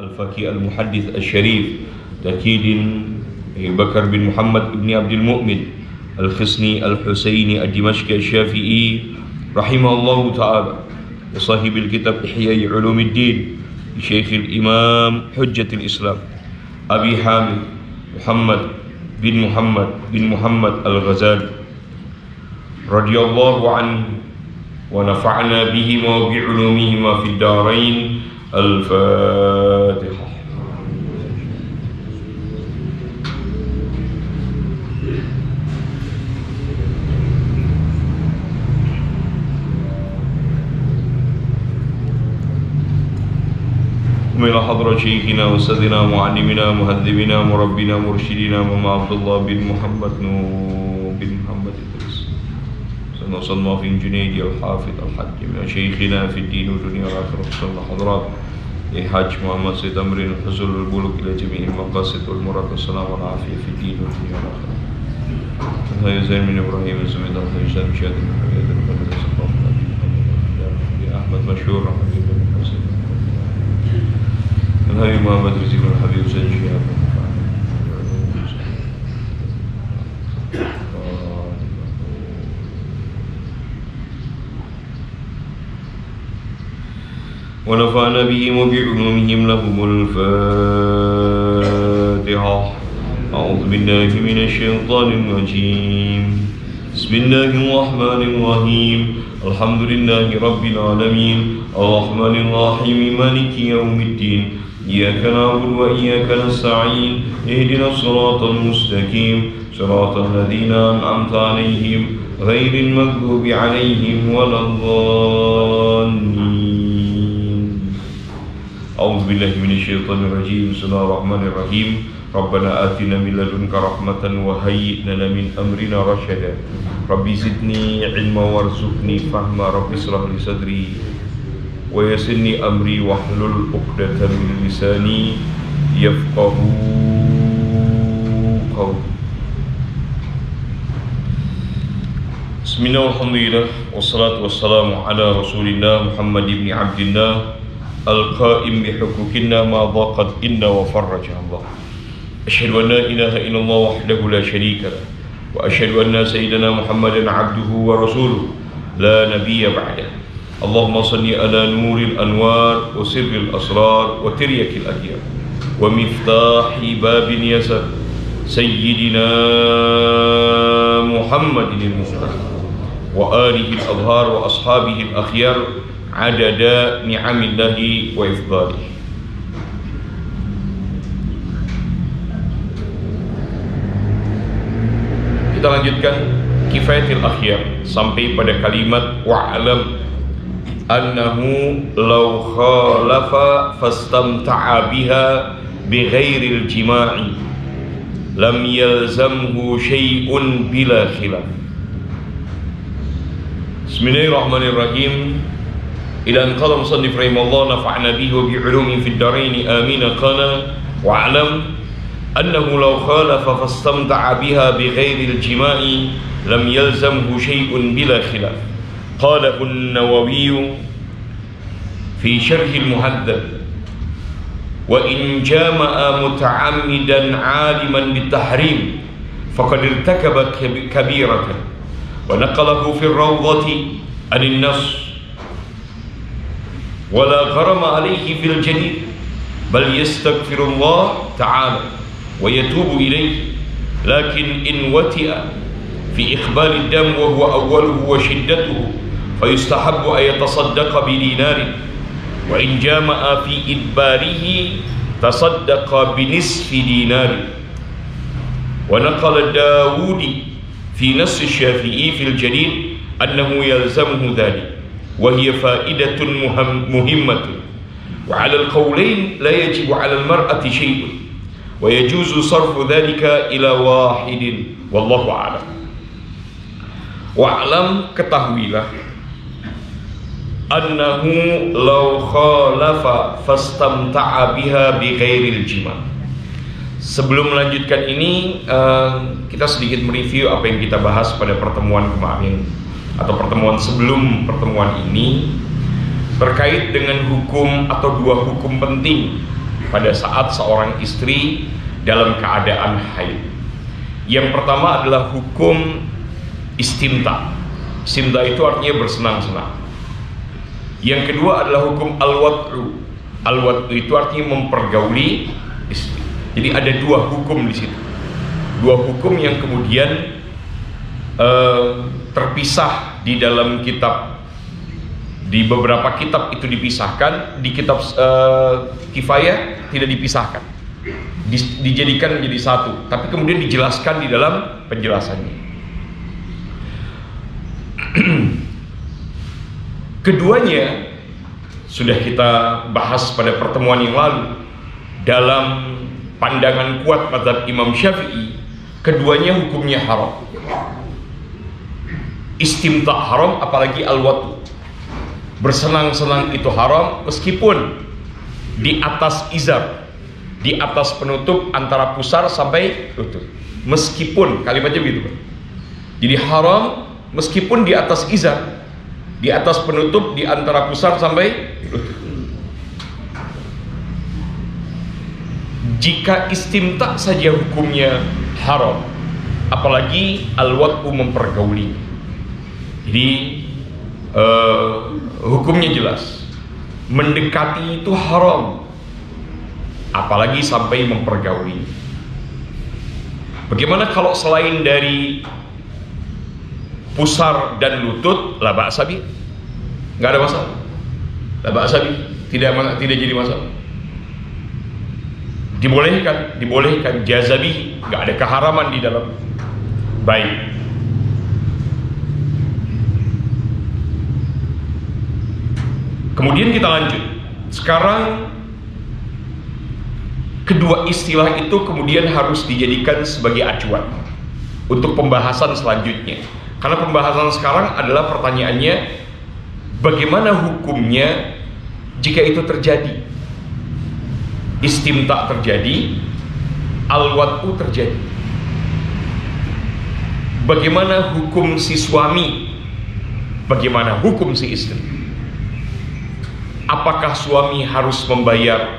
الفقيه المحدث الشريف تأكيد بكر بن محمد بن عبد المؤمن الخصني الحسيني الدمشقي الشافعي رحمه الله تعالى، وصاحب الكتاب إحياء علوم الدين لشيخ الإمام حجة الإسلام أبي حامد محمد بن محمد الغزالي رضي الله عنه ونفعنا بهما وبعلومهما في الدارين. الفاتحة. من حضرة شيخنا وسيدنا معلمنا مهذبنا مربنا مرشدنا مما عبد الله بن محمد بن محمد إدريس صلى في الجنيد الحافظ الحج من شيخنا في الدين والدنيا والآخرة صلى حضرات الحاج محمد سيد أمرين الحصول والبلوغ إلى جميع المقاصد والمراد والسلام والعافية في الدين والدنيا والآخرة. هذا زين من إبراهيم الزميد الحسين مشاهد من حميد المقدس أحمد مشهور حبيب بن حسين هذا محمد رزيق الحبيب زين شهاب ونفعنا بهم وبعلومهم لهم الفاتحة. أعوذ بالله من الشيطان الرجيم. بسم الله الرحمن الرحيم. الحمد لله رب العالمين الرحمن الرحيم مالك يوم الدين إياك نعبد وإياك نستعين اهدنا الصراط المستقيم صراط الذين أنعمت عليهم غير المغضوب عليهم ولا الضالين. أعوذ بالله من الشيطان الرجيم. بسم الله الرحمن الرحيم. ربنا آتنا من لدنك رحمة وهيئ لنا من أمرنا رشدا ربي زدني علما وارزقني فهما ربي اشرح لي صدري ويسر لي أمري واحلل عقدة من لساني يفقهوا قولي. بسم الله والحمد لله والصلاة والسلام على رسول الله محمد بن عبد الله القائم بحقوقنا ما ضاقت إنا وفرجها الله. أشهد أن لا إله إلا الله وحده لا شريك له وأشهد أن سيدنا محمدا عبده ورسوله لا نبي بعده. اللهم صل على نور الأنوار وسر الأسرار وتريك الأديان ومفتاح باب يسر سيدنا محمد المصطفى وآله الأظهار وأصحابه الأخيار عدد نعم الله وإفضاله. Kita lanjutkan kifayatil akhyar sampai pada kalimat wa'alam annahu law khalafa fastamta'a biha bighairil jima'i lam yalzamhu syai'un bila khilaf. Bismillahirrahmanirrahim. Ila an qala musannif rahimahullah nafa'na bihi wa bi'ulumi fid darain amin. Qala wa'alam أنه لو خالف فاستمتع بها بغير الجماع لم يلزمه شيء بلا خلاف. قاله النووي في شرح المهذب وإن جامع متعمدا عالما بالتحريم فقد ارتكب كبيرة. ونقله في الروضة عن النص ولا غرم عليه في الجديد بل يستغفر الله تعالى ويتوب إليه. لكن إن وطئ في إقبال الدم وهو أوله وشدته فيستحب أن يتصدق بدينار وإن جامع في إدباره تصدق بنصف دينار. ونقل داود في نص الشافعي في الجليل أنه يلزمه ذلك وهي فائدة مهمة. وعلى القولين لا يجب على المرأة شيء wa yajuzu sarfu dhalika ila wahidin wallahu a'lam. Wa'lam, ketahuilah, annahu law khalafa fastamta'a biha bighairil jima'. Sebelum melanjutkan ini, kita sedikit mereview apa yang kita bahas pada pertemuan kemarin atau pertemuan sebelum pertemuan ini terkait dengan hukum atau dua hukum penting pada saat seorang istri dalam keadaan haid. Yang pertama adalah hukum istimta. Istimta itu artinya bersenang-senang. Yang kedua adalah hukum al-wad'u. Al-wad'u itu artinya mempergauli istri. Jadi ada dua hukum di situ. Dua hukum yang kemudian terpisah di dalam kitab. Di beberapa kitab itu dipisahkan, di kitab kifayah tidak dipisahkan, dijadikan menjadi satu, tapi kemudian dijelaskan di dalam penjelasannya. Keduanya sudah kita bahas pada pertemuan yang lalu. Dalam pandangan kuat mazhab Imam Syafi'i, keduanya hukumnya haram. Istimta haram, apalagi al-watu. Bersenang-senang itu haram meskipun di atas izar, di atas penutup antara pusar sampai lutut. Meskipun, kalimatnya begitu, Pak. Jadi haram meskipun di atas izar, di atas penutup di antara pusar sampai lutut. Jika istimta saja hukumnya haram, apalagi al-wad'u mempergauli. Jadi hukumnya jelas, mendekati itu haram, apalagi sampai mempergauli. Bagaimana kalau selain dari pusar dan lutut, la ba'sa bi, nggak ada masalah. La ba'sa bi, tidak jadi masalah. Dibolehkan jazabi, nggak ada keharaman di dalam. Baik. Kemudian kita lanjut. Sekarang kedua istilah itu kemudian harus dijadikan sebagai acuan untuk pembahasan selanjutnya. Karena pembahasan sekarang adalah pertanyaannya, bagaimana hukumnya jika itu terjadi? Istimta terjadi, al-wad'u terjadi. Bagaimana hukum si suami? Bagaimana hukum si istri? Apakah suami harus membayar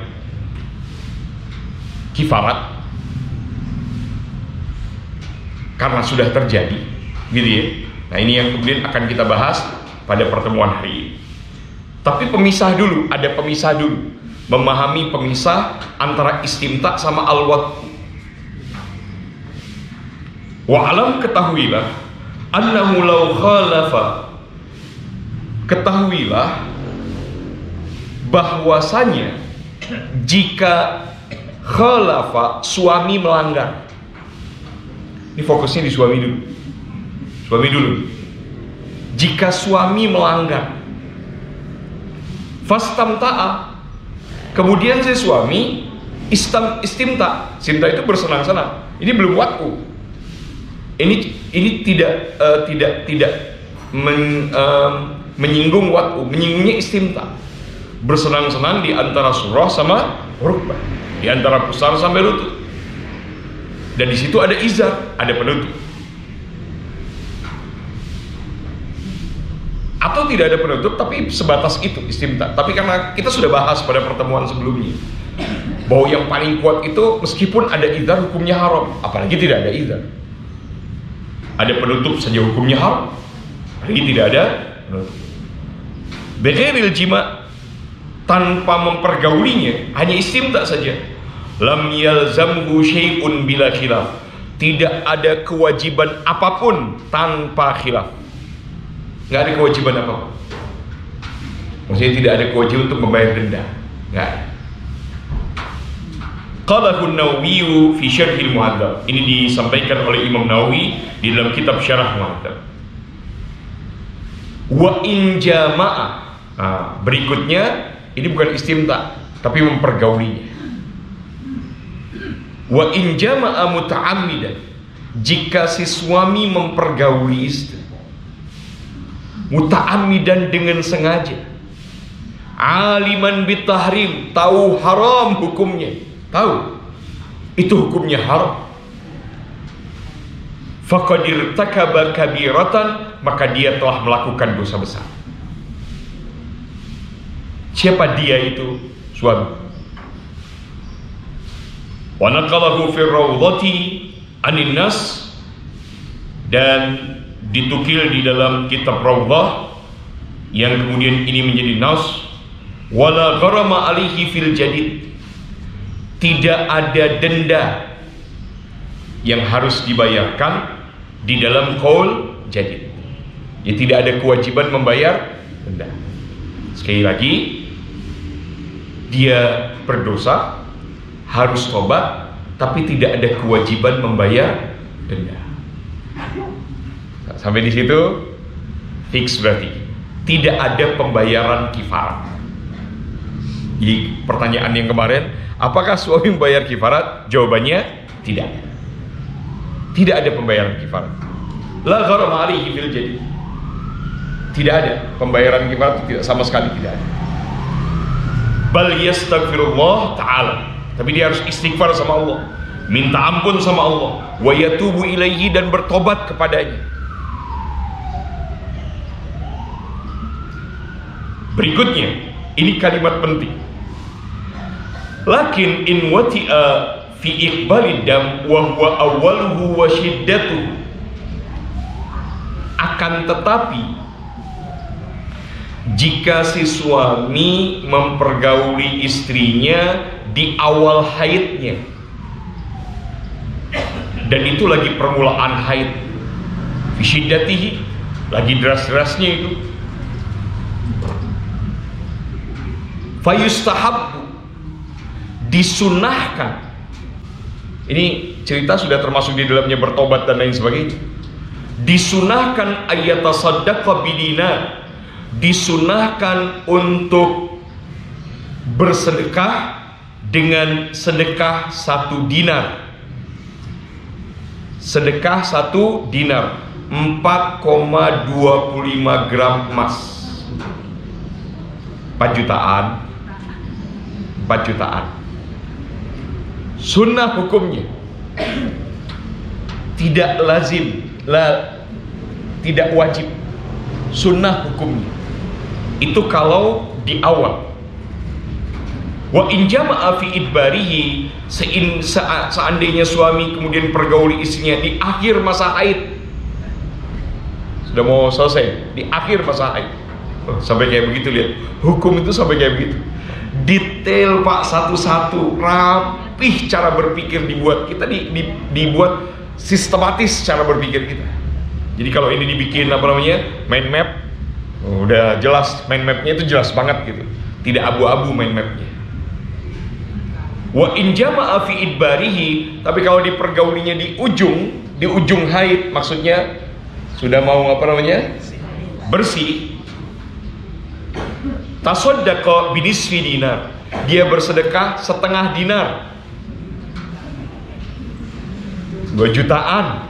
kifarat karena sudah terjadi, gitu ya? Nah, ini yang kemudian akan kita bahas pada pertemuan hari ini. Tapi pemisah dulu, ada pemisah dulu, memahami pemisah antara istimta sama al-wad'u. Wa'alam, ketahuilah, annahu law khalafa, ketahuilah bahwasanya jika khalafa, suami melanggar. Ini fokusnya di suami dulu. Suami dulu. Jika suami melanggar, fastamta'a, kemudian si suami istimta. Istimta itu bersenang-senang. Ini belum wad'u. Ini tidak menyinggung wad'u, menyinggungnya istimta. Bersenang-senang di antara surah sama rukbah, di antara pusar sampai lutut, dan di situ ada izar, ada penutup. Atau tidak ada penutup tapi sebatas itu istimta. Tapi karena kita sudah bahas pada pertemuan sebelumnya bahwa yang paling kuat itu meskipun ada izar hukumnya haram, apalagi tidak ada izar. Ada penutup saja hukumnya haram, apalagi tidak ada penutup. Bighairil jima', tanpa mempergaulinya, hanya istimta saja. Lam yalzamhu syai'un bila khilaf, tidak ada kewajiban apapun tanpa khilaf. Nggak ada kewajiban apapun. Maksudnya tidak ada kewajiban untuk membayar denda, nggak ada. Qalahu an-Nawawi fi Syarhil Muhadzab. Ini disampaikan oleh Imam Nawawi di dalam kitab Syarah Muhadzab. Wa in jama'a. Nah, berikutnya ini bukan istimta tapi mempergaulinya. Wa in jama'a muta'ammidan, jika si suami mempergauli istri muta'ammidan dengan sengaja, aliman bitahrim, tahu haram hukumnya, tahu itu hukumnya haram, faqad irtakaba kabiratan, maka dia telah melakukan dosa besar. Siapa dia itu? Suami. Wa naqalahu fi rawdati anin nas, dan ditukil di dalam kitab Rawdah yang kemudian ini menjadi nas. Wala gharama alaihi fil jadid, tidak ada denda yang harus dibayarkan di dalam qaul jadid. Ya, tidak ada kewajiban membayar denda. Sekali lagi, dia berdosa, harus tobat, tapi tidak ada kewajiban membayar denda. Sampai di situ fix, berarti tidak ada pembayaran kifarat. Jadi pertanyaan yang kemarin, apakah suami membayar kifarat? Jawabannya tidak. Tidak ada pembayaran kifarat. La gharama alaihi fil jadid. Tidak ada pembayaran kifarat, tidak, sama sekali tidak ada. Bal yastaghfirullah ta'ala, tapi dia harus istighfar sama Allah, minta ampun sama Allah, wa yatubu ilaihi, dan bertobat kepadanya. Berikutnya, ini kalimat penting. Lakin in wati'a fi iqbalid dam wa huwa awwaluhu wa shiddatuhu, akan tetapi jika si suami mempergauli istrinya di awal haidnya, dan itu lagi permulaan haid, fi syiddatihi, lagi deras-derasnya itu, fayustahabbu, disunahkan. Ini cerita sudah termasuk di dalamnya bertobat dan lain sebagainya. Disunahkan ayatasaddaqa bidinar, disunahkan untuk bersedekah dengan sedekah 1 dinar. Sedekah 1 dinar 4,25 gram emas, 4 jutaan. 4 jutaan. Sunnah hukumnya, tidak lazim, tidak wajib. Sunnah hukumnya itu kalau di awal. Wa in jama'a fi idbarihi, seandainya suami kemudian pergauli istrinya di akhir masa haid, sudah mau selesai, di akhir masa haid. Sampai kayak begitu, lihat hukum itu sampai kayak begitu, detail Pak, satu-satu, rapih cara berpikir dibuat. Kita dibuat sistematis cara berpikir kita. Jadi kalau ini dibikin mind map, udah jelas, mind mapnya itu jelas banget gitu, tidak abu-abu mind mapnya. Wa in jama'a fi idbarihi, tapi kalau dipergaulinya di ujung haid, maksudnya sudah mau bersih, tasaddaqa binisfi dinar, dia bersedekah 1/2 dinar, 2 jutaan.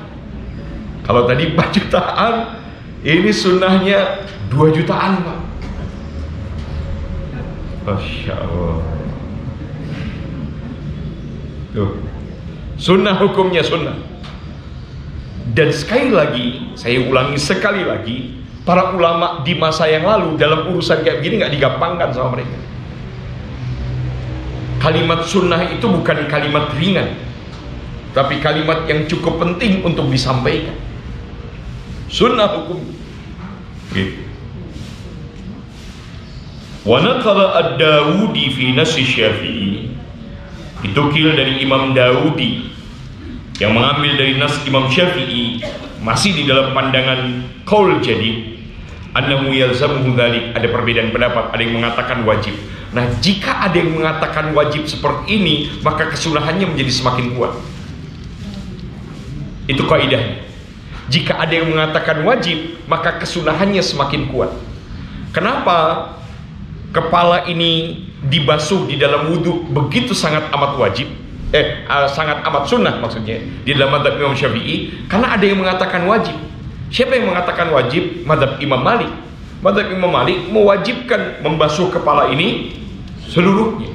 Kalau tadi 4 jutaan, ini sunnahnya 2 jutaan Pak. Masya Allah. Tuh, sunnah hukumnya sunnah. Dan sekali lagi, saya ulangi sekali lagi, para ulama di masa yang lalu dalam urusan kayak begini nggak digampangkan sama mereka. Kalimat sunnah itu bukan kalimat ringan, tapi kalimat yang cukup penting untuk disampaikan. Sunnah hukum gitu. Wa naqala ad-Dawudi fi nasi Syafi'i, ditukil dari Imam Dawudi yang mengambil dari nas Imam Syafi'i, masih di dalam pandangan qaul jadid, annahu yalzamuhu dzalik. Ada perbedaan pendapat, ada yang mengatakan wajib. Nah, jika ada yang mengatakan wajib seperti ini, maka kesunahannya menjadi semakin kuat. Itu kaidahnya. Jika ada yang mengatakan wajib, maka kesunahannya semakin kuat. Kenapa kepala ini dibasuh di dalam wudhu begitu sangat amat wajib? sangat amat sunnah maksudnya di dalam mazhab Imam Syafi'i, karena ada yang mengatakan wajib. Siapa yang mengatakan wajib? Mazhab Imam Malik. Mazhab Imam Malik mewajibkan membasuh kepala ini seluruhnya,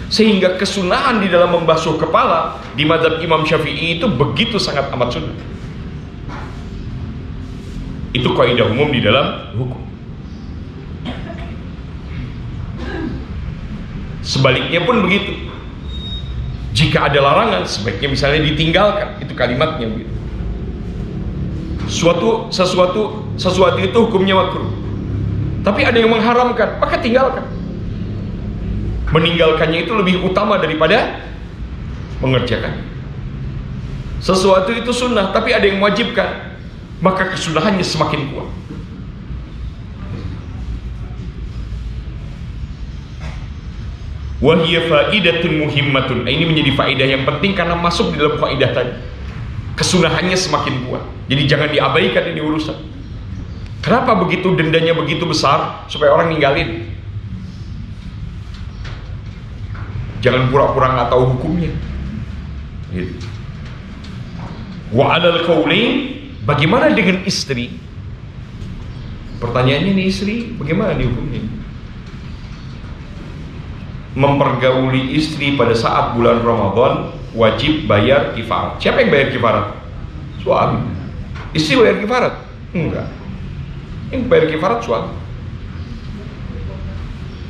sehingga kesunahan di dalam membasuh kepala di mazhab Imam Syafi'i itu begitu sangat amat sunnah. Itu kaidah umum di dalam hukum. Sebaliknya pun begitu. Jika ada larangan, sebaiknya misalnya ditinggalkan. Itu kalimatnya begitu. Sesuatu itu hukumnya makruh, tapi ada yang mengharamkan, maka tinggalkan. Meninggalkannya itu lebih utama daripada mengerjakan. Sesuatu itu sunnah, tapi ada yang mewajibkan, maka kesunahannya semakin kuat. Wahiyya faidatun muhimmatun. Ini menjadi faedah yang penting karena masuk di dalam faedah tadi. Kesunahannya semakin kuat. Jadi jangan diabaikan ini urusan. Kenapa begitu dendanya begitu besar? Supaya orang ninggalin. Jangan pura-pura nggak tahu hukumnya. Gitu. Wa 'alal qaulain, bagaimana dengan istri? Pertanyaannya nih, istri bagaimana nih hukumnya? Mempergauli istri pada saat bulan Ramadan wajib bayar kifarat. Siapa yang bayar kifarat? Suami. Istri bayar kifarat? Enggak. Yang bayar kifarat suami.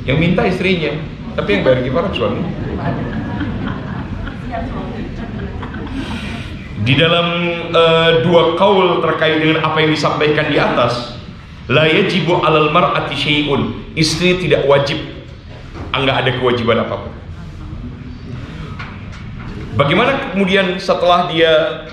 Yang minta istrinya, tapi yang bayar kifarat suami. Di dalam dua qaul terkait dengan apa yang disampaikan di atas, la yajibu 'alal mar'ati syai'un. Istri tidak wajib, enggak ada kewajiban apapun. Bagaimana kemudian setelah dia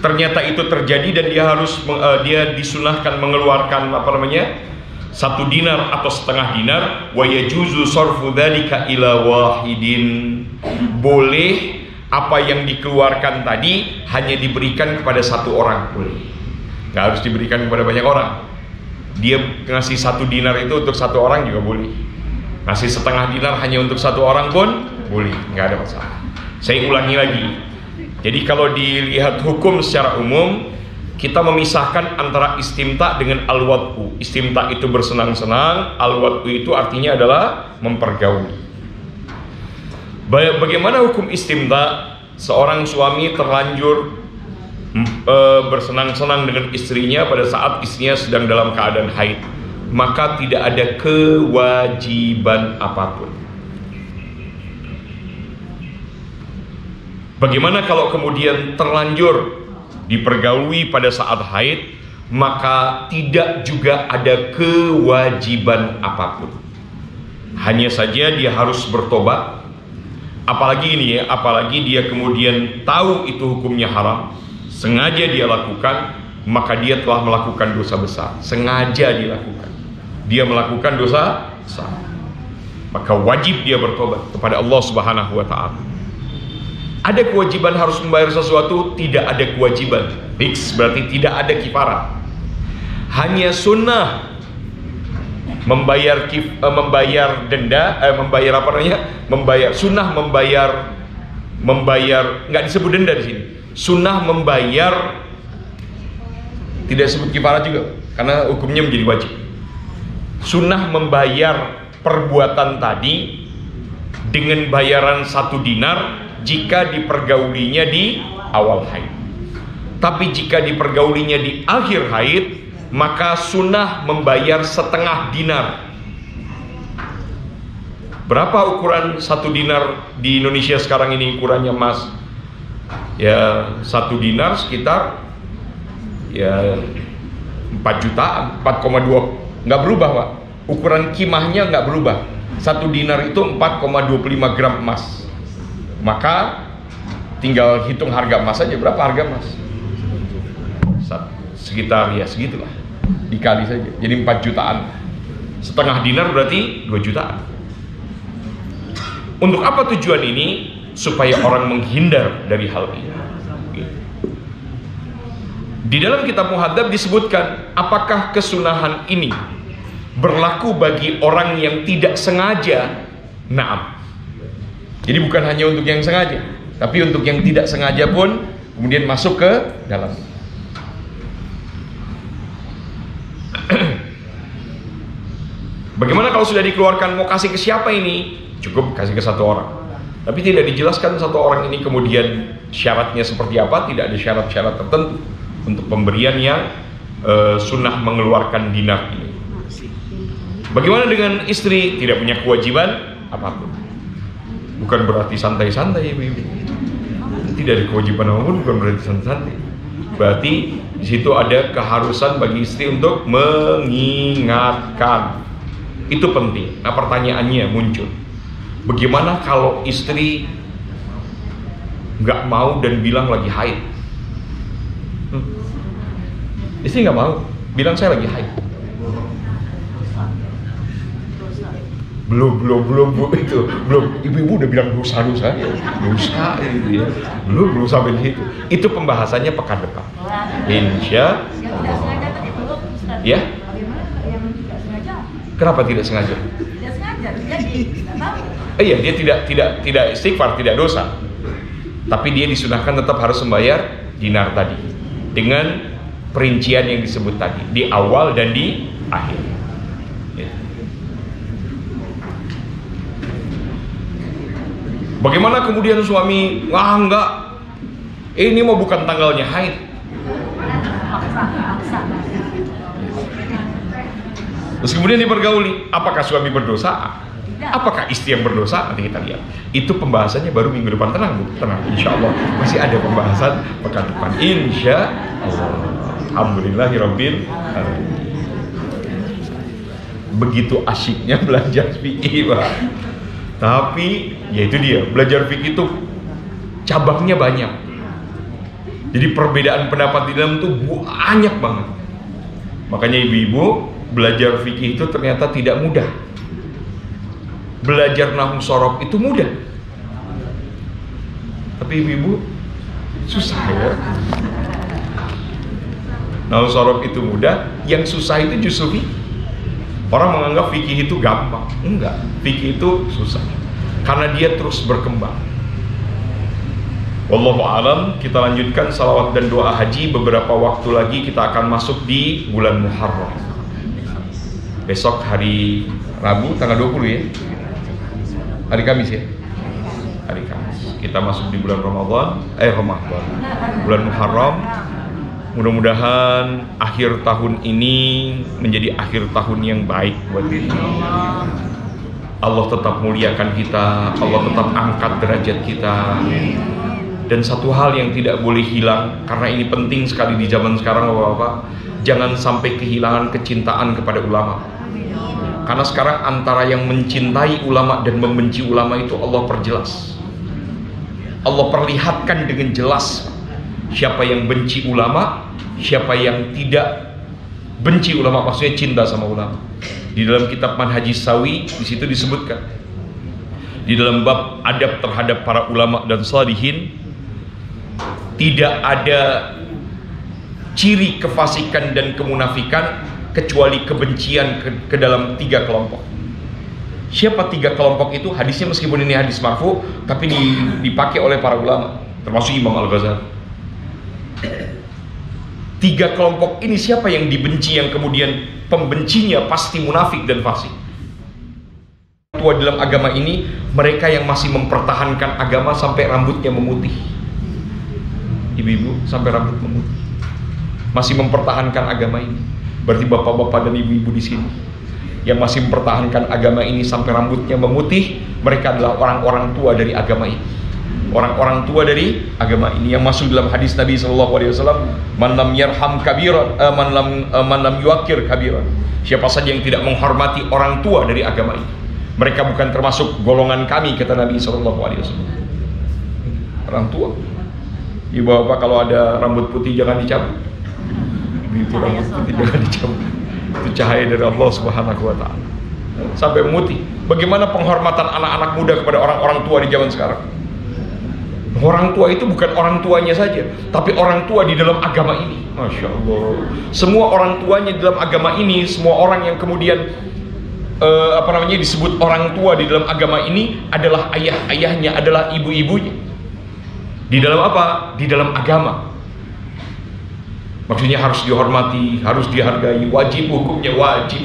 ternyata itu terjadi dan dia harus dia disunahkan mengeluarkan 1 dinar atau setengah dinar, wa yajuzu sarfu dzalika ila wahidin. Boleh apa yang dikeluarkan tadi hanya diberikan kepada satu orang, boleh. Nggak harus diberikan kepada banyak orang. Dia ngasih 1 dinar itu untuk 1 orang juga boleh. Ngasih setengah dinar hanya untuk 1 orang pun boleh, nggak ada masalah. Saya ulangi lagi. Jadi kalau dilihat hukum secara umum, kita memisahkan antara istimta dengan al-wad'u. Istimta itu bersenang-senang, al-wad'u itu artinya adalah mempergauli. Bagaimana hukum istimta? Seorang suami terlanjur bersenang-senang dengan istrinya pada saat istrinya sedang dalam keadaan haid, maka tidak ada kewajiban apapun. Bagaimana kalau kemudian terlanjur dipergauli pada saat haid, maka tidak juga ada kewajiban apapun. Hanya saja dia harus bertobat. Apalagi ini ya, apalagi dia kemudian tahu itu hukumnya haram, sengaja dia lakukan, maka dia telah melakukan dosa besar. Sengaja dilakukan, dia melakukan dosa besar, maka wajib dia bertobat kepada Allah Subhanahu wa ta'ala. Ada kewajiban harus membayar sesuatu? Tidak ada kewajiban. Fix, berarti tidak ada kifarat. Hanya sunnah membayar denda, membayar nggak disebut denda di sini. Sunnah membayar, tidak disebut kifarat juga karena hukumnya menjadi wajib. Sunnah membayar perbuatan tadi dengan bayaran 1 dinar jika dipergaulinya di awal haid. Tapi jika dipergaulinya di akhir haid, maka sunnah membayar setengah dinar. Berapa ukuran 1 dinar di Indonesia sekarang ini ukurannya, Mas? Ya 1 dinar sekitar ya 4 jutaan, 4,2, nggak berubah Pak. Ukuran kimahnya nggak berubah. 1 dinar itu 4,25 gram emas. Maka tinggal hitung harga emas saja, berapa harga emas? Sekitar ya segitulah, dikali saja, jadi 4 jutaan. Setengah dinar berarti 2 jutaan. Untuk apa tujuan ini? Supaya orang menghindar dari hal ini. Di dalam kitab Muhadzab disebutkan, apakah kesunahan ini berlaku bagi orang yang tidak sengaja? Naam. Jadi bukan hanya untuk yang sengaja. Tapi untuk yang tidak sengaja pun kemudian masuk ke dalam. Bagaimana kalau sudah dikeluarkan, mau kasih ke siapa ini? Cukup kasih ke satu orang. Tapi tidak dijelaskan satu orang ini kemudian syaratnya seperti apa. Tidak ada syarat-syarat tertentu untuk pemberian yang sunnah mengeluarkan dinar ini. Bagaimana dengan istri? Tidak punya kewajiban apapun. Bukan berarti santai-santai ibu-ibu. Tidak ada kewajiban apapun, bukan berarti santai-santai. Berarti di situ ada keharusan bagi istri untuk mengingatkan. Itu penting. Nah, pertanyaannya muncul, bagaimana kalau istri nggak mau dan bilang lagi haid? Istri nggak mau, bilang saya lagi haid. Belum bu, itu belum. Ibu-ibu udah bilang dosa gitu ya. Belum sampai di situ. Itu pembahasannya pekan depan. Insya Allah. Ya. Kenapa tidak sengaja? Tidak sengaja, jadi tidak tahu. Iya, dia tidak istighfar, tidak dosa. Tapi dia disunahkan tetap harus membayar dinar tadi dengan perincian yang disebut tadi di awal dan di akhir. Ya. Bagaimana kemudian suami, enggak, ini mau bukan tanggalnya haid. Paksa. Terus kemudian dipergauli, apakah suami berdosa? Apakah istri yang berdosa? Nanti kita lihat. Itu pembahasannya baru minggu depan. Tenang bu, tenang. Insya Allah masih ada pembahasan pekan depan. Insya Allah. Alhamdulillahirabbil alamin. Begitu asyiknya belajar fikih, Pak. Tapi ya itu dia, belajar fikih itu cabangnya banyak. Jadi perbedaan pendapat di dalam itu banyak banget. Makanya ibu-ibu, belajar fikih itu ternyata tidak mudah. Belajar nahwu sorof itu mudah. Tapi ibu-ibu susah ya. Nahwu sorof itu mudah, yang susah itu justru fikih. Orang menganggap fikih itu gampang. Enggak, fikih itu susah. Karena dia terus berkembang. Wallahu a'lam. Kita lanjutkan salawat dan doa haji. Beberapa waktu lagi kita akan masuk di bulan Muharram. Besok hari Rabu tanggal 20 ya. Hari Kamis ya. Hari Kamis. Kita masuk di bulan Ramadan. Bulan Muharram. Mudah-mudahan akhir tahun ini menjadi akhir tahun yang baik buat kita. Allah tetap muliakan kita, Allah tetap angkat derajat kita. Dan satu hal yang tidak boleh hilang, karena ini penting sekali di zaman sekarang Bapak-bapak, jangan sampai kehilangan kecintaan kepada ulama. Karena sekarang antara yang mencintai ulama dan membenci ulama itu Allah perjelas. Allah perlihatkan dengan jelas siapa yang benci ulama, siapa yang tidak benci ulama, maksudnya cinta sama ulama. Di dalam kitab Manhajis Sawi di situ disebutkan, di dalam bab adab terhadap para ulama dan salihin, tidak ada ciri kefasikan dan kemunafikan kecuali kebencian ke dalam 3 kelompok. Siapa 3 kelompok itu? Hadisnya meskipun ini hadis marfu, tapi dipakai oleh para ulama, termasuk Imam Al-Ghazali. 3 kelompok ini siapa yang dibenci, yang kemudian pembencinya pasti munafik dan fasik. Tua dalam agama ini, mereka yang masih mempertahankan agama sampai rambutnya memutih. Ibu-ibu sampai rambut memutih, masih mempertahankan agama ini. Berarti bapak-bapak dan ibu-ibu di sini yang masih mempertahankan agama ini sampai rambutnya memutih, mereka adalah orang-orang tua dari agama ini. Orang-orang tua dari agama ini yang masuk dalam hadis Nabi SAW, man lam yarham kabiran, man lam yuakir kabiran. Siapa saja yang tidak menghormati orang tua dari agama ini, mereka bukan termasuk golongan kami, kata Nabi SAW. Orang tua, ibu bapak kalau ada rambut putih jangan dicabut. Itu rambut putih jangan dicabut. Itu cahaya dari Allah Subhanahu wa Ta'ala. Sampai memutih. Bagaimana penghormatan anak-anak muda kepada orang-orang tua di zaman sekarang? Orang tua itu bukan orang tuanya saja, tapi orang tua di dalam agama ini. Masya Allah. Semua orang tuanya di dalam agama ini, semua orang yang kemudian disebut orang tua di dalam agama ini adalah ayah-ayahnya, adalah ibu-ibunya. Di dalam apa? Di dalam agama. Maksudnya harus dihormati, harus dihargai, wajib, hukumnya wajib.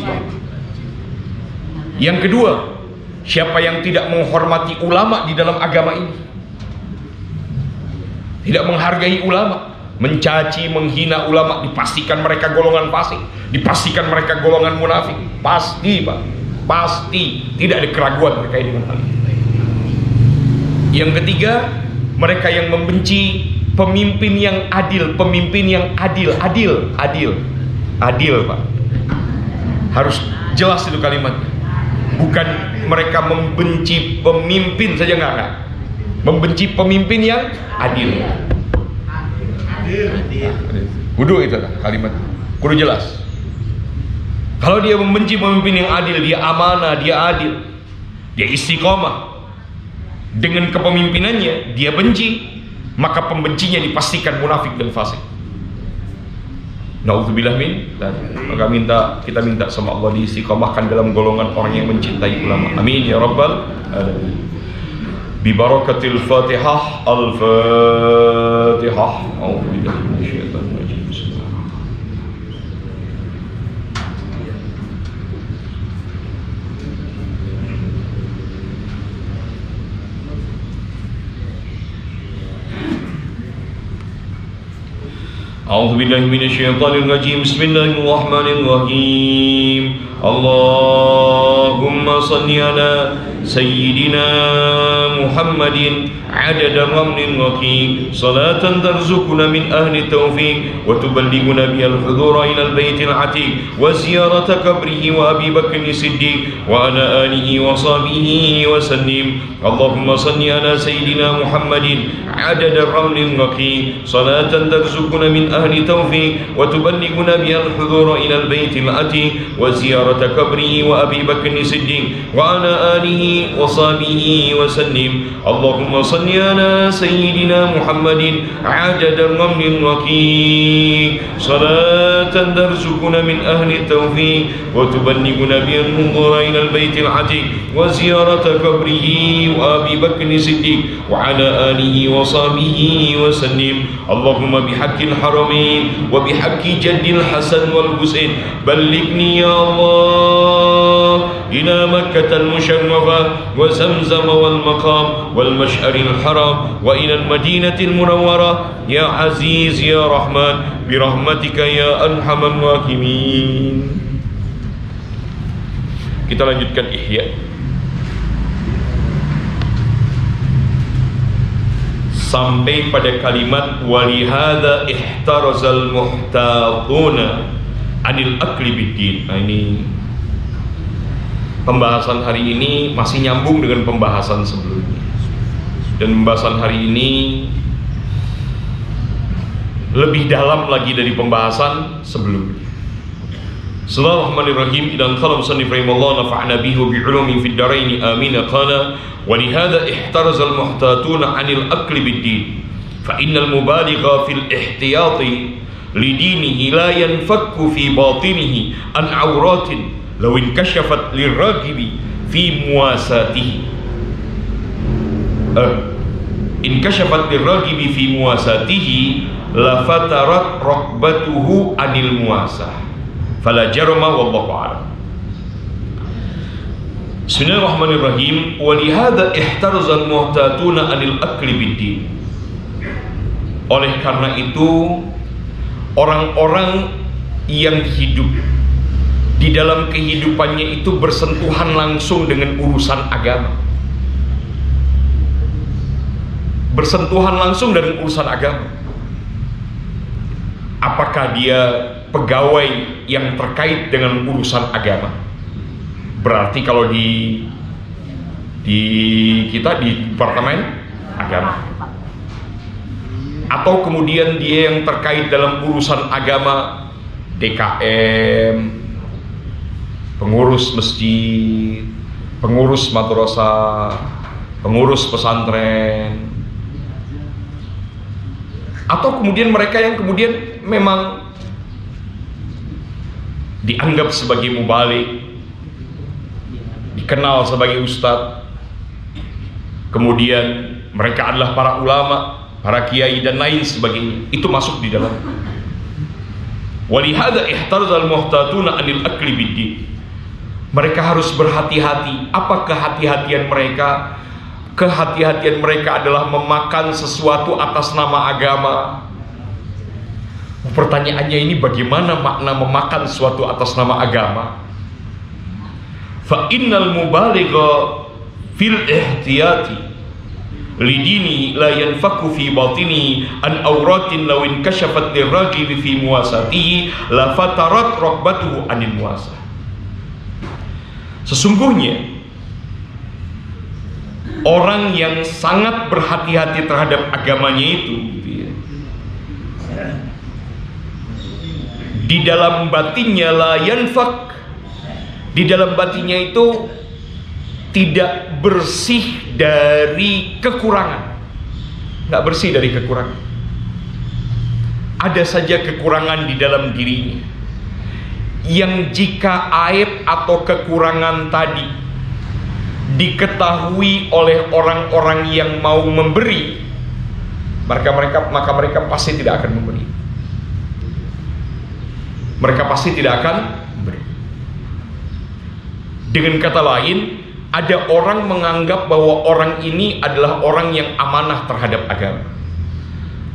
Yang kedua, siapa yang tidak menghormati ulama di dalam agama ini, tidak menghargai ulama, mencaci, menghina ulama, dipastikan mereka golongan fasik, dipastikan mereka golongan munafik. Pasti, Pak. Pasti, tidak ada keraguan terkait dengan hal ini. Yang ketiga, mereka yang membenci pemimpin yang adil, pemimpin yang adil, Pak. Harus jelas itu kalimatnya. Bukan mereka membenci pemimpin saja, enggak. Membenci pemimpin yang adil. Kudu itu kalimat. Kudu jelas. Kalau dia membenci pemimpin yang adil, dia amanah, dia adil, dia istiqomah dengan kepemimpinannya, dia benci, maka pembencinya dipastikan munafik dan fasik. Nauzubillah min. Maka kita minta sama Allah diistiqomahkan dalam golongan orang yang mencintai ulama. Amin ya rabbal alamin. Bi barakatil Fatihah. Al-Fatihah. Auzubillah minasyaitonir rajim. أعوذ بالله من الشيطان الرجيم بسم الله الرحمن الرحيم اللهم صل على سيدنا محمد عدد الرمل الرقيق صلاة ترزقنا من أهل التوفيق وتبلغنا بها الحضور إلى البيت العتيق وزيارة قبره وأبي بكر الصديق وعلى آله وصحبه وسلم اللهم صل على سيدنا محمد عدد الرمل الرقيق صلاة ترزقنا من أهل التوفيق وتبلغنا بها الحضور إلى البيت العتيق وزيارة قبره وأبي بكر الصديق وعلى آله وصحبه وسلم اللهم صل على سيدنا محمد عدد الرمل الرقيق صلاة ترزقنا من أهل التوفيق وتبلغنا بها الحضور إلى البيت العتيق وزيارة قبره وأبي بكر الصديق وعلى آله وصحبه وسلم اللهم بحق الحرمين وبحق جد الحسن والحسين بلغني يا الله إلى مكة المشرفة وزمزم والمقام والمشعر الحرام وإلى المدينة المنورة يا عزيز يا رحمن برحمتك يا أرحم الراحمين. Kita lanjutkan ihya. Sampai pada kalimat walihada ihtarazal muhtatuna anil akli biddin. Nah, ini pembahasan hari ini masih nyambung dengan pembahasan sebelumnya. Dan pembahasan hari ini lebih dalam lagi dari pembahasan sebelumnya. Bismillahirrahmanirrahim. Idan qala musannif rahimallahu nafa'na bihi wa bi'ulumin fid darain amin. Qala ولهذا احترز المحتاطون عن الأكل بالدين فإن المبالغ في الاحتياط لدينه لا ينفك في باطنه عن عورات لو انكشفت للراغب في مواساته انكشفت للراغب في مواساته لفترت رغبته عن المواساة فلا جرم والله أعلم. Bismillahirrahmanirrahim. Walihada ihtarzal muhtatuna anil akli biddin. Oleh karena itu, orang-orang yang hidup di dalam kehidupannya itu bersentuhan langsung dengan urusan agama, bersentuhan langsung dengan urusan agama. Apakah dia pegawai yang terkait dengan urusan agama? Berarti kalau di kita di departemen agama, atau kemudian dia yang terkait dalam urusan agama, DKM, pengurus masjid, pengurus madrasah, pengurus pesantren, atau kemudian mereka yang kemudian memang dianggap sebagai mubalik, dikenal sebagai ustadz, kemudian mereka adalah para ulama, para kiai dan lain sebagainya, itu masuk di dalam. Walihada ihtarzal muhtatuna anil akli biddin. Mereka harus berhati-hati. Apa kehati-hatian mereka? Kehati-hatian mereka adalah memakan sesuatu atas nama agama. Pertanyaannya ini, bagaimana makna memakan sesuatu atas nama agama? Fa innal mubaligha fil ihtiyati lidini la yanfaku fi batini an auratin law inkashafat liragib fi muwasatihi la fatarat rabbatuhu anil muwasah. Sesungguhnya orang yang sangat berhati-hati terhadap agamanya itu, gitu ya, di dalam batinnya la yanfak, di dalam batinnya itu tidak bersih dari kekurangan, nggak bersih dari kekurangan. Ada saja kekurangan di dalam dirinya, yang jika aib atau kekurangan tadi diketahui oleh orang-orang yang mau memberi, maka mereka pasti tidak akan memberi. Mereka pasti tidak akan memberi. Dengan kata lain, ada orang menganggap bahwa orang ini adalah orang yang amanah terhadap agama,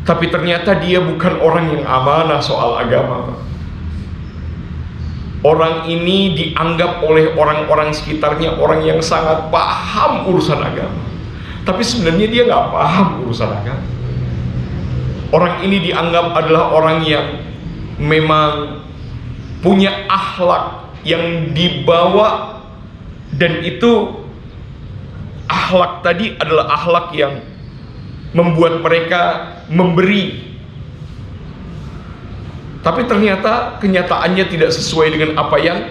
tapi ternyata dia bukan orang yang amanah soal agama. Orang ini dianggap oleh orang-orang sekitarnya orang yang sangat paham urusan agama, tapi sebenarnya dia nggak paham urusan agama. Orang ini dianggap adalah orang yang memang punya akhlak yang dibawa, dan itu akhlak tadi adalah akhlak yang membuat mereka memberi. Tapi ternyata kenyataannya tidak sesuai dengan apa yang,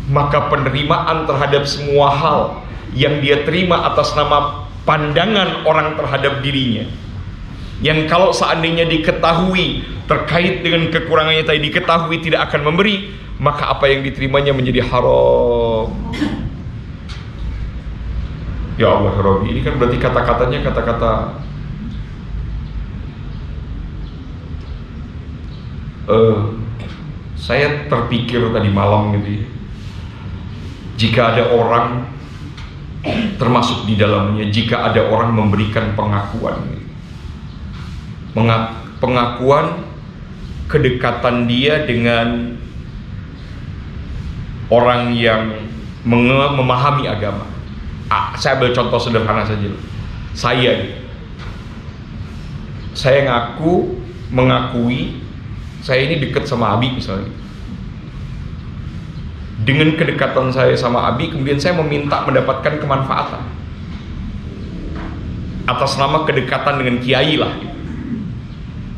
maka penerimaan terhadap semua hal yang dia terima atas nama pandangan orang terhadap dirinya, yang kalau seandainya diketahui terkait dengan kekurangannya tadi, diketahui tidak akan memberi, maka apa yang diterimanya menjadi haram. Ya Allah Rabbi, ini kan berarti kata-katanya kata-kata saya terpikir tadi malam gitu ya, jika ada orang termasuk di dalamnya, jika ada orang memberikan pengakuan gitu, pengakuan kedekatan dia dengan orang yang memahami agama. Saya ambil contoh sederhana saja. Saya mengakui saya ini dekat sama Abi misalnya. Dengan kedekatan saya sama Abi, kemudian saya meminta mendapatkan kemanfaatan atas nama kedekatan dengan kiai lah gitu.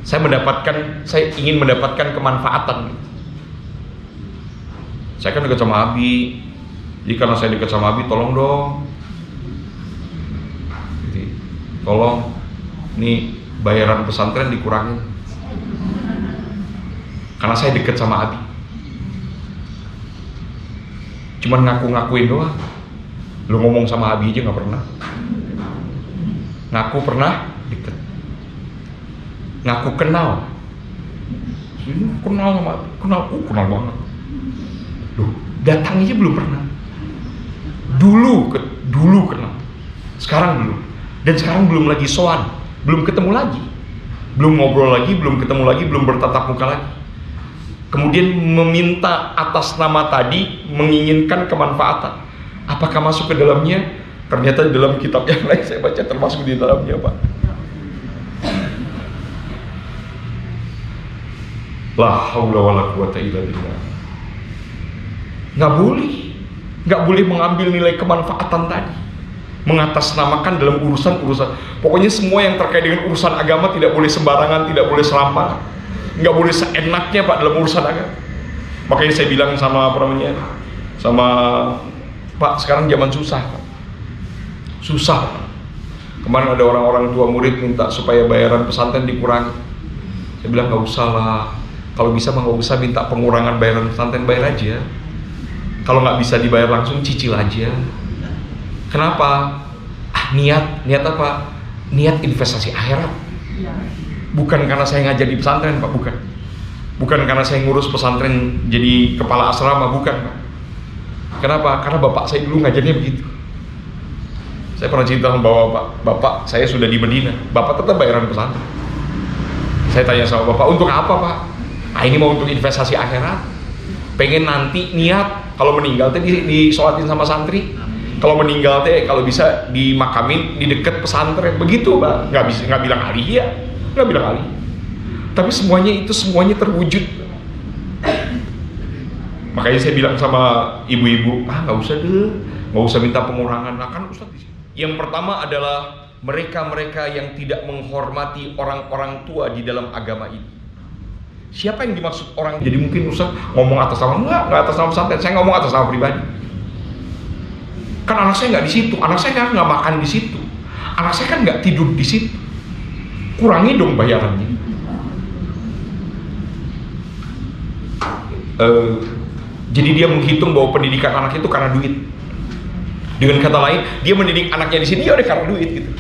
Saya ingin mendapatkan kemanfaatan gitu. Saya kan dekat sama Abi, jadi karena saya dekat sama Abi, tolong dong gitu. Tolong nih bayaran pesantren dikurangin, karena saya dekat sama Abi. Cuman ngaku-ngakuin doang. Lu ngomong sama Abi aja gak pernah. Ngaku pernah deket, ngaku kenal. Kenal sama Abi, kenal banget. Loh, datang aja belum pernah. Dulu kenal, sekarang belum. Dan sekarang belum lagi sowan, belum ketemu lagi, belum ngobrol lagi, belum ketemu lagi, belum bertatap muka lagi. Kemudian meminta atas nama tadi, menginginkan kemanfaatan. Apakah masuk ke dalamnya? Ternyata di dalam kitab yang lain saya baca termasuk di dalamnya, Pak. La haula wala quwata illa billah. Nggak boleh mengambil nilai kemanfaatan tadi, mengatasnamakan dalam urusan. Pokoknya semua yang terkait dengan urusan agama tidak boleh sembarangan, tidak boleh serampangan. Nggak boleh seenaknya Pak dalam urusan agama. Makanya saya bilang sama Pak, sekarang zaman susah Pak. Susah Pak. Kemarin ada orang-orang tua murid minta supaya bayaran pesantren dikurangi. Saya bilang nggak usah lah, kalau bisa mah nggak usah minta pengurangan bayaran pesantren, bayar aja. Kalau nggak bisa dibayar langsung, cicil aja. Kenapa? Niat apa? Niat investasi akhirat. Bukan karena saya ngajar di pesantren, Pak, bukan. Bukan karena saya ngurus pesantren jadi kepala asrama, bukan, Pak. Kenapa? Karena bapak saya dulu ngajarnya begitu. Saya pernah cerita sama bapak saya sudah di Medina, bapak tetap bayaran pesantren. Saya tanya sama bapak, untuk apa, Pak? Ah, ini mau untuk investasi akhirat. Pengen nanti niat kalau meninggal teh disolatin sama santri. Kalau meninggal teh kalau bisa dimakamin di dekat pesantren, begitu, Pak. Nggak bilang aliyah, nggak bilang aliyah. Tapi semuanya terwujud. Makanya saya bilang sama ibu-ibu, nggak usah minta pengurangan. Nah, kan Ustaz di sini. Yang pertama adalah mereka-mereka yang tidak menghormati orang-orang tua di dalam agama ini. Siapa yang dimaksud orang? Jadi mungkin Ustaz ngomong atas nama, nggak atas nama pesantren, saya ngomong atas nama pribadi. Kan anak saya nggak di situ, anak saya kan nggak makan di situ, anak saya kan nggak tidur di situ. Kurangi dong bayarannya. Jadi dia menghitung bahwa pendidikan anak itu karena duit. Dengan kata lain, dia mendidik anaknya di sini ya udah karena duit gitu.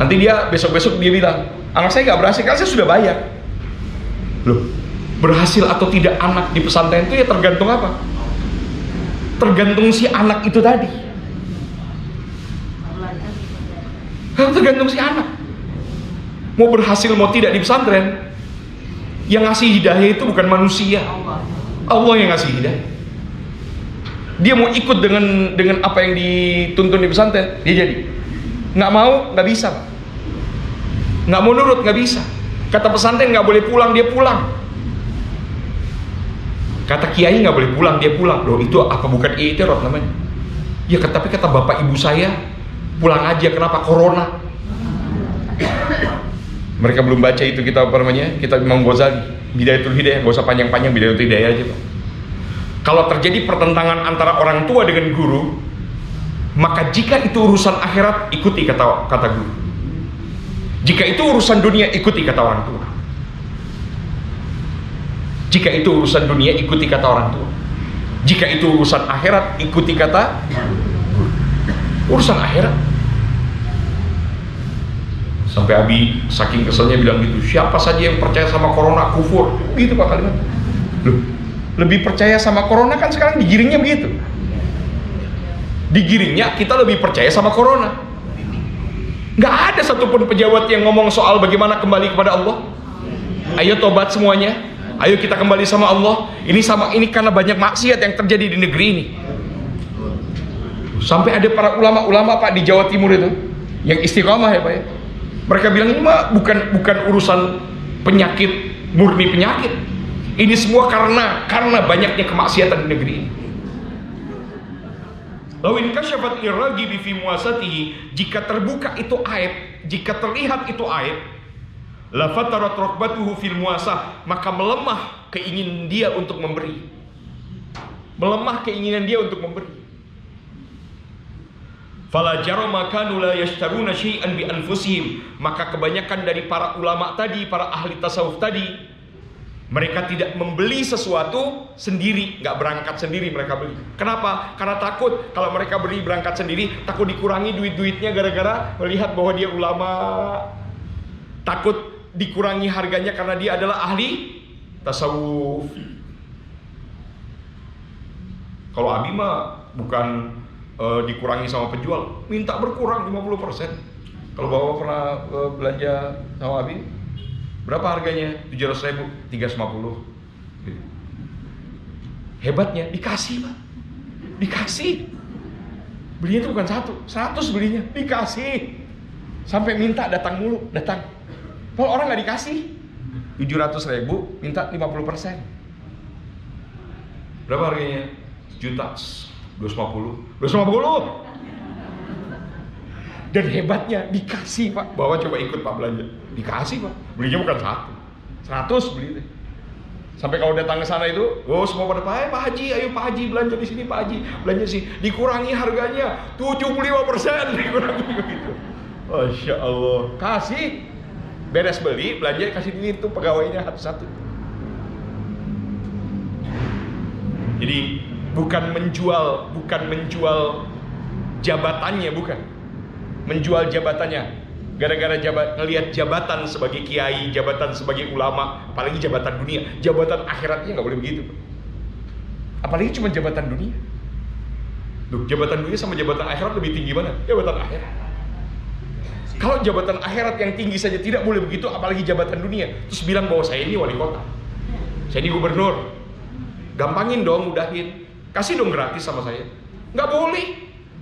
Nanti dia besok-besok dia bilang, anak saya nggak berhasil, kan saya sudah bayar. Loh, berhasil atau tidak anak di pesantren itu ya tergantung apa? Tergantung si anak itu tadi. Tergantung si anak. Mau berhasil mau tidak di pesantren, yang ngasih hidayah itu bukan manusia, Allah yang ngasih hidayah. Dia mau ikut dengan apa yang dituntun di pesantren, dia jadi. Nggak mau, nggak bisa. Nggak mau nurut, nggak bisa. Kata pesantren nggak boleh pulang, dia pulang. Kata kiai nggak boleh pulang, dia pulang. Loh, itu apa bukan i'tirad namanya? Ya, tapi kata bapak ibu saya pulang aja, kenapa? Corona. Mereka belum baca itu kitab apa namanya? Kitab Imam Ghazali, Bidayatul Hidayah. Gak usah panjang-panjang, Bidayatul Hidayah aja, Pak. Kalau terjadi pertentangan antara orang tua dengan guru, maka jika itu urusan akhirat, ikuti kata guru. Jika itu urusan dunia, ikuti kata orang tua. Jika itu urusan dunia, ikuti kata orang tua. Jika itu urusan akhirat, ikuti kata urusan akhirat. Sampai Abi saking keselnya bilang gitu, siapa saja yang percaya sama corona kufur, gitu Pak kalimat. Loh, lebih percaya sama corona kan sekarang digiringnya begitu. Digiringnya kita lebih percaya sama corona. Nggak ada satupun pejabat yang ngomong soal bagaimana kembali kepada Allah. Ayo tobat semuanya, ayo kita kembali sama Allah. Ini karena banyak maksiat yang terjadi di negeri ini. Sampai ada para ulama-ulama Pak di Jawa Timur itu yang istiqomah ya Pak ya. Mereka bilang ini mah bukan urusan penyakit, murni penyakit. Ini semua karena banyaknya kemaksiatan di negeri ini. Law in kasyafat irragibi fi muasatihi, jika terbuka itu aib, jika terlihat itu aib, la fatarat raqbatuhu fil muasah, maka melemah keinginan dia untuk memberi. Melemah keinginan dia untuk memberi. Fala jarama kanu la yashtaruna syai'an bi anfusihim, maka kebanyakan dari para ulama tadi, para ahli tasawuf tadi, mereka tidak membeli sesuatu sendiri, nggak berangkat sendiri mereka beli. Kenapa? Karena takut kalau mereka beli berangkat sendiri, takut dikurangi duit-duitnya gara-gara melihat bahwa dia ulama. Takut dikurangi harganya karena dia adalah ahli tasawuf. Kalau Abi mah bukan dikurangi sama penjual, minta berkurang 50%. Kalau Bapak pernah belanja sama Abi, berapa harganya? 700.000, 350. Hebatnya dikasih Pak, dikasih. Belinya itu bukan 100 belinya, dikasih. Sampai minta datang mulu, datang. Kalau orang nggak dikasih 700.000, minta 50%. Berapa harganya? 1.000.000. 250. Dan hebatnya dikasih Pak. Bawa coba ikut Pak belanja, dikasih Pak. Belinya bukan 100 beli deh. Sampai kalau datang ke sana itu, semua pada Pak Haji, ayo Pak Haji belanja di sini, Pak Haji belanja sih, dikurangi harganya 75%, dikurangi begitu. Masya Allah, kasih, beres beli belanja kasih duit tuh pegawainya satu-satu. Jadi bukan menjual jabatannya, bukan. Menjual jabatannya. Gara-gara ngelihat jabatan sebagai kiai, jabatan sebagai ulama, apalagi jabatan dunia, jabatan akhiratnya nggak boleh begitu. Apalagi cuma jabatan dunia. Duh, jabatan dunia sama jabatan akhirat lebih tinggi mana? Jabatan akhirat. Kalau jabatan akhirat yang tinggi saja tidak boleh begitu, apalagi jabatan dunia. Terus bilang bahwa saya ini wali kota, saya ini gubernur. Gampangin dong, mudahin. Kasih dong gratis sama saya. Nggak boleh,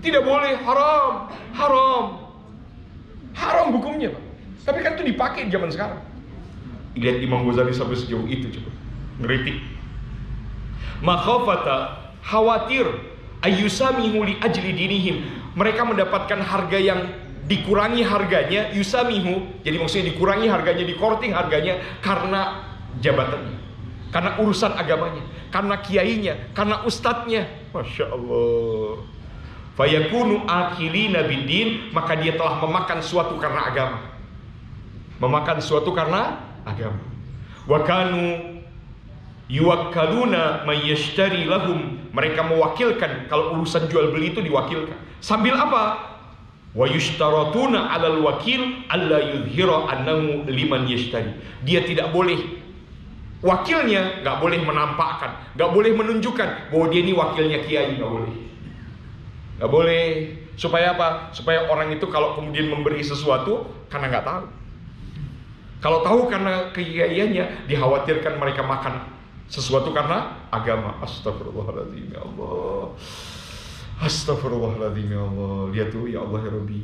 tidak boleh, haram, haram. Haram hukumnya, Pak. Tapi kan itu dipakai di zaman sekarang. Lihat Imam Ghazali sampai sejauh itu, coba ngeritik. Makhafata, khawatir, ayyusamihu li ajli dinihim. Mereka mendapatkan harga yang dikurangi harganya, yusamihu, jadi maksudnya dikurangi harganya, dikorting harganya karena jabatannya, karena urusan agamanya, karena kiainya, karena ustadznya. Masya Allah. Fayakunu akhilina bidin, maka dia telah memakan suatu karena agama, memakan suatu karena agama. Wa kanu yuwakkaluna mayyashtari lahum, mereka mewakilkan, kalau urusan jual beli itu diwakilkan. Sambil apa? Wa yushtaratuna 'alal wakil alla yudhhira annahu liman yashtari. Dia tidak boleh, wakilnya nggak boleh menampakkan, nggak boleh menunjukkan bahwa dia ini wakilnya kiai, nggak boleh. Nggak boleh. Supaya apa? Supaya orang itu kalau kemudian memberi sesuatu karena nggak tahu. Kalau tahu karena kiaiannya, dikhawatirkan mereka makan sesuatu karena agama. Astagfirullahaladzim, ya Allah. Astagfirullahaladzim, ya Allah. Lihat tuh, ya Allah ya Rabbi.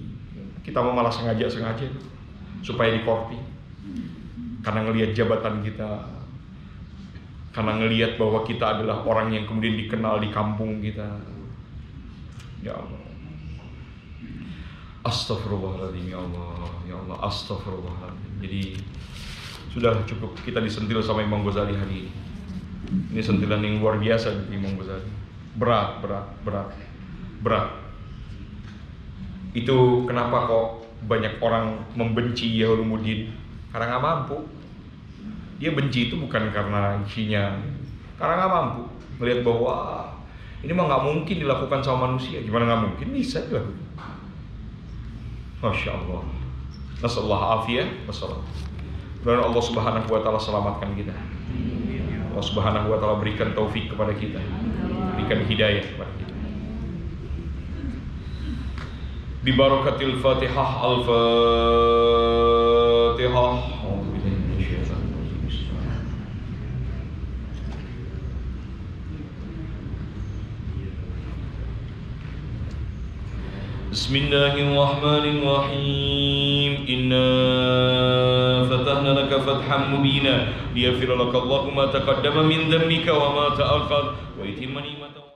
Kita mau malah sengaja supaya dikorting. Karena ngelihat jabatan kita, karena ngelihat bahwa kita adalah orang yang kemudian dikenal di kampung kita. Ya Allah. Astagfirullahaladzim, ya Allah. Ya Allah, astagfirullahaladzim. Jadi sudah cukup kita disentil sama Imam Ghazali hari ini. Ini sentilan yang luar biasa dari Imam Ghazali. Berat. Itu kenapa kok banyak orang membenci Yahya Ulumuddin? Karena nggak mampu. Dia benci itu bukan karena isinya, karena nggak mampu. Melihat bahwa ini mah nggak mungkin dilakukan sama manusia. Gimana nggak mungkin? Bisa dilakukan. Masya Allah. Nasallahu afiyah wassalam. Dan Allah Subhanahu wa taala selamatkan kita. Allah Subhanahu wa taala berikan taufik kepada kita. Berikan hidayah kepada kita. Bi barakatil Fatihah, Al-Fatihah. Bismillahirrahmanirrahim. Inna fatahna laka fathan mubina liyaghfira laka Allahu ma taqaddama min dhanbika wa ma ta'akhkhar wa yutimma ni'matahu.